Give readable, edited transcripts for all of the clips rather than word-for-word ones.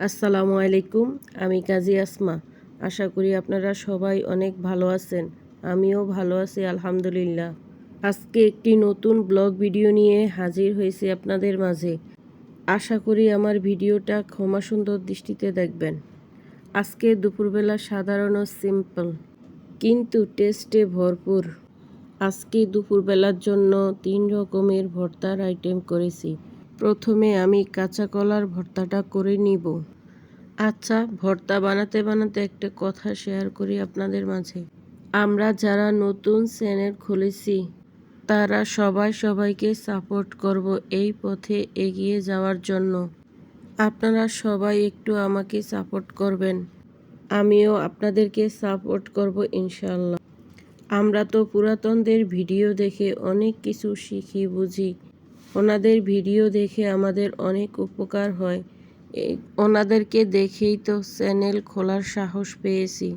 আসসালামু আলাইকুম। আমি কাজী আসমা। আশা করি আপনারা সবাই অনেক ভালো আছেন। আমিও ভালো আছি আলহামদুলিল্লাহ। আজকে একটি নতুন ব্লগ ভিডিও নিয়ে হাজির হয়েছি আপনাদের মাঝে। আশা করি আমার ভিডিওটা ক্ষমা সুন্দর দৃষ্টিতে দেখবেন। আজকে দুপুরবেলা সাধারণ ও সিম্পল কিন্তু টেস্টে ভরপুর। আজকে দুপুরবেলার জন্য 3 রকমের ভর্তার আইটেম করেছি। প্রথমে আমি কাঁচা কলার ভর্তাটা করে নিব। আচ্ছা, ভর্তা বানাতে বানাতে একটা কথা শেয়ার করি আপনাদের মাঝে। আমরা যারা নতুন চ্যানেল খুলেছি তারা সবাই সবাইকে সাপোর্ট করব এই পথে এগিয়ে যাওয়ার জন্য। আপনারা সবাই একটু আমাকে সাপোর্ট করবেন, আমিও আপনাদেরকে সাপোর্ট করব ইনশাল্লাহ। আমরা তো পুরাতনদের ভিডিও দেখে অনেক কিছু শিখি বুঝি। ওনাদের ভিডিও দেখে আমাদের অনেক উপকার হয়। ওনাদেরকে দেখেই তো চ্যানেল খোলার সাহস পেয়েছি।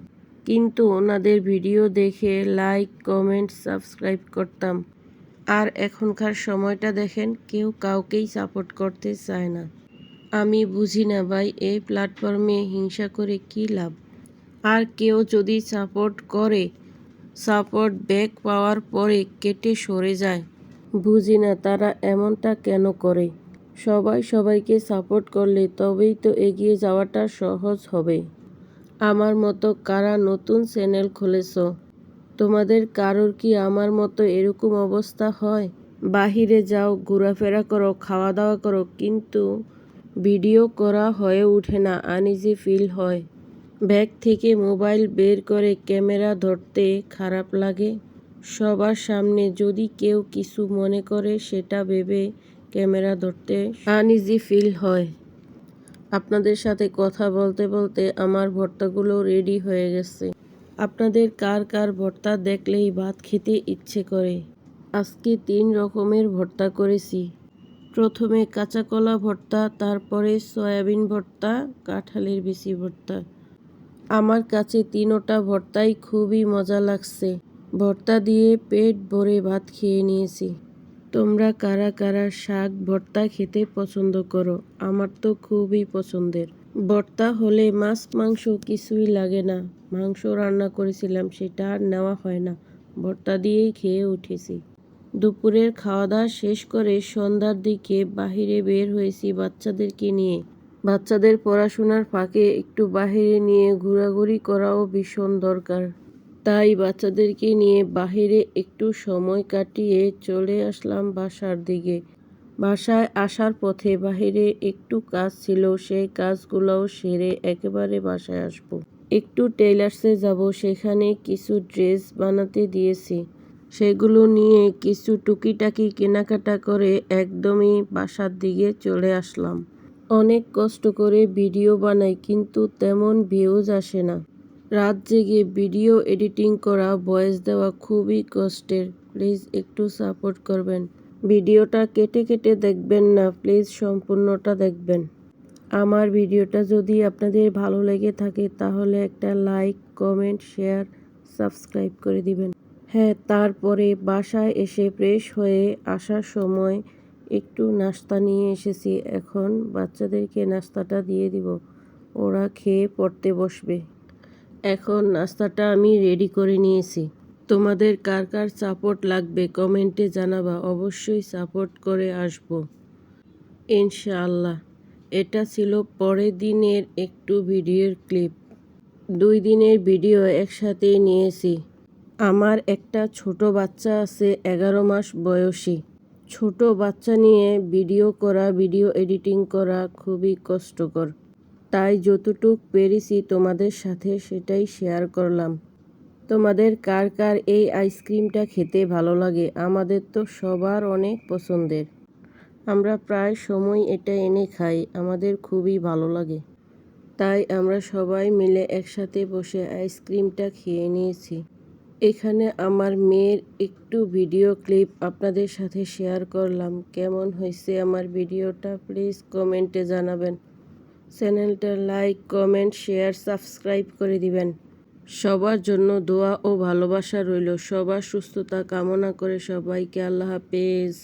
কিন্তু ওনাদের ভিডিও দেখে লাইক, কমেন্ট, সাবস্ক্রাইব করতাম। আর এখনকার সময়টা দেখেন, কেউ কাউকেই সাপোর্ট করতে চায় না। আমি বুঝি না ভাই, এই প্ল্যাটফর্মে হিংসা করে কী লাভ। আর কেউ যদি সাপোর্ট করে, সাপোর্ট ব্যাক পাওয়ার পরে কেটে সরে যায়। বুঝি না তারা এমনটা কেন করে। সবাই সবাইকে সাপোর্ট করলে তবেই তো এগিয়ে যাওয়াটা সহজ হবে। আমার মতো কারা নতুন চ্যানেল খুলেছ? তোমাদের কারোর কি আমার মতো এরকম অবস্থা হয়? বাহিরে যাও, ঘোরাফেরা করো, খাওয়া দাওয়া করো, কিন্তু ভিডিও করা হয়ে ওঠে না, আনইজি ফিল হয়। ব্যাগ থেকে মোবাইল বের করে ক্যামেরা ধরতে খারাপ লাগে। সবার সামনে যদি কেউ কিছু মনে করে সেটা ভেবে ক্যামেরা ধরতে আনইজি ফিল হয়। আপনাদের সাথে কথা বলতে বলতে আমার ভর্তাগুলো রেডি হয়ে গেছে। আপনাদের কার কার ভর্তা দেখলেই ভাত খেতে ইচ্ছে করে। আজকে 3 রকমের ভর্তা করেছি। প্রথমে কাঁচা কলা ভর্তা, তারপরে সয়াবিন ভর্তা, কাঁঠালের বিচি ভর্তা। আমার কাছে 3টা ভর্তাই খুবই মজা লাগছে। ভর্তা দিয়ে পেট ভরে ভাত খেয়ে নিয়েছি। তোমরা কারা কারা শাক ভর্তা খেতে পছন্দ করো? আমার তো খুবই পছন্দের। ভর্তা হলে মাছ মাংস কিছুই লাগে না। মাংস রান্না করেছিলাম, সেটা আর নেওয়া হয় না। ভর্তা দিয়েই খেয়ে উঠেছি। দুপুরের খাওয়া দাওয়া শেষ করে সন্ধ্যার দিকে বাহিরে বের হয়েছি বাচ্চাদেরকে নিয়ে। বাচ্চাদের পড়াশোনার ফাঁকে একটু বাহিরে নিয়ে ঘোরাঘুরি করাও ভীষণ দরকার। তাই বাচ্চাদেরকে নিয়ে বাহিরে একটু সময় কাটিয়ে চলে আসলাম বাসার দিকে। বাসায় আসার পথে বাহিরে একটু কাজ ছিল, সেই কাজগুলোও সেরে একেবারে বাসায় আসব। একটু টেইলার্সে যাব, সেখানে কিছু ড্রেস বানাতে দিয়েছি। সেগুলো নিয়ে কিছু টুকিটাকি কেনাকাটা করে একদমই বাসার দিকে চলে আসলাম। অনেক কষ্ট করে ভিডিও বানাই, কিন্তু তেমন ভিউজ আসে না। রাত জেগে ভিডিও এডিটিং করা, ভয়েস দেওয়া খুবই কষ্টের। প্লিজ একটু সাপোর্ট করবেন। ভিডিওটা কেটে কেটে দেখবেন না, প্লিজ সম্পূর্ণটা দেখবেন। আমার ভিডিওটা যদি আপনাদের ভালো লেগে থাকে তাহলে একটা লাইক, কমেন্ট, শেয়ার, সাবস্ক্রাইব করে দিবেন। হ্যাঁ, তারপরে বাসায় এসে ফ্রেশ হয়ে আসার সময় একটু নাস্তা নিয়ে এসেছি। এখন বাচ্চাদেরকে নাস্তাটা দিয়ে দিব, ওরা খেয়ে পড়তে বসবে। এখন নাস্তাটা আমি রেডি করে নিয়েছি। তোমাদের কার কার সাপোর্ট লাগবে কমেন্টে জানাবা, অবশ্যই সাপোর্ট করে আসব ইনশাআল্লাহ। এটা ছিল পরের দিনের একটু ভিডিওর ক্লিপ। 2 দিনের ভিডিও একসাথেই নিয়েছি। আমার একটা ছোট বাচ্চা আছে, 11 মাস বয়সী। ছোট বাচ্চা নিয়ে ভিডিও করা, ভিডিও এডিটিং করা খুবই কষ্টকর। তাই যতটুক পেরেছি তোমাদের সাথে সেটাই শেয়ার করলাম। তোমাদের কার কার এই আইসক্রিমটা খেতে ভালো লাগে? আমাদের তো সবার অনেক পছন্দের। আমরা প্রায় সময় এটা এনে খাই, আমাদের খুবই ভালো লাগে। তাই আমরা সবাই মিলে একসাথে বসে আইসক্রিমটা খেয়ে নিয়েছি। এখানে আমার মেয়ের একটু ভিডিও ক্লিপ আপনাদের সাথে শেয়ার করলাম। কেমন হয়েছে আমার ভিডিওটা প্লিজ কমেন্টে জানাবেন। চ্যানেলটা লাইক, কমেন্ট, শেয়ার, সাবস্ক্রাইব করে দিবেন। সবার জন্য দোয়া ও ভালোবাসা রইল। সবার সুস্থতা কামনা করে সবাইকে আল্লাহ হাফেজ।